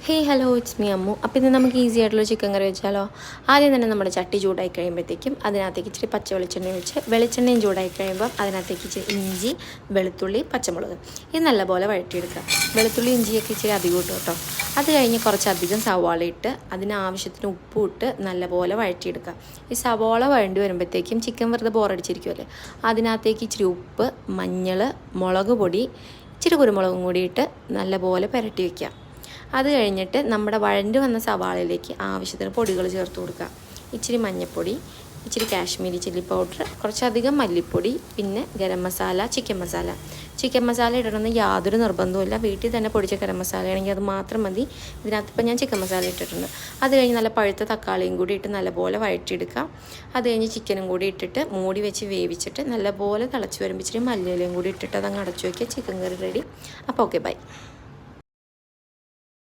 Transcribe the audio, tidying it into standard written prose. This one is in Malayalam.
Hey hello it's me Ammu. അപ്പോൾ ഇന്ന് നമുക്ക് ഈസി ആയിട്ടുള്ള ചിക്കൻ കറി വെച്ചാലോ. ആദ്യം തന്നെ നമ്മുടെ ചട്ടി ചൂടായി കഴിയുമ്പോഴത്തേക്കും അതിനകത്തേക്ക് ഇച്ചിരി പച്ച വെളിച്ചെണ്ണ ഒഴിച്ച് വെളിച്ചെണ്ണയും ചൂടായി കഴിയുമ്പോൾ അതിനകത്തേക്ക് ഇച്ചിരി ഇഞ്ചി, വെളുത്തുള്ളി, പച്ചമുളക് ഇത് നല്ലപോലെ വഴറ്റിയെടുക്കുക. വെളുത്തുള്ളി ഇഞ്ചിയൊക്കെ ഇച്ചിരി അധികം ഇട്ട് കേട്ടോ. അത് കഴിഞ്ഞ് കുറച്ചധികം സവാള ഇട്ട് അതിനാവശ്യത്തിന് ഉപ്പും ഇട്ട് നല്ലപോലെ വഴറ്റിയെടുക്കുക. ഈ സവാള വഴണ്ടി വരുമ്പോഴത്തേക്കും ചിക്കൻ വെറുതെ ബോറടിച്ചിരിക്കുമല്ലേ, അതിനകത്തേക്ക് ഇച്ചിരി ഉപ്പ്, മഞ്ഞൾ, മുളക് പൊടി, ഇച്ചിരി കുരുമുളകും കൂടി ഇട്ട് നല്ലപോലെ പുരട്ടി വയ്ക്കുക. അത് കഴിഞ്ഞിട്ട് നമ്മുടെ വഴണ്ട് വന്ന സവാളയിലേക്ക് ആവശ്യത്തിന് പൊടികൾ ചേർത്ത് കൊടുക്കുക. ഇച്ചിരി മഞ്ഞൾപ്പൊടി, ഇച്ചിരി കാശ്മീരി ചില്ലി പൗഡർ, കുറച്ചധികം മല്ലിപ്പൊടി, പിന്നെ ഗരം മസാല, ചിക്കൻ മസാല ഇടണമെന്ന് യാതൊരു നിർബന്ധവുമില്ല. വീട്ടിൽ തന്നെ പൊടിച്ച ഗരം മസാല ആണെങ്കിൽ അത് മാത്രം മതി. ഇതിനകത്ത് ഇപ്പം ഞാൻ ചിക്കൻ മസാല ഇട്ടിട്ടുണ്ട്. അത് കഴിഞ്ഞ് നല്ല പഴുത്ത തക്കാളിയും കൂടി ഇട്ട് നല്ലപോലെ വഴറ്റിയെടുക്കാം. അത് കഴിഞ്ഞ് ചിക്കനും കൂടി ഇട്ടിട്ട് മൂടി വെച്ച് വേവിച്ചിട്ട് നല്ലപോലെ തിളച്ച് വരുമ്പോൾ ഇച്ചിരി മല്ലിയിലയും കൂടി ഇട്ടിട്ട് അതങ്ങ് അടച്ചു വയ്ക്കുക. ചിക്കൻ കറി റെഡി. അപ്പോൾ ഓക്കെ, ബൈ.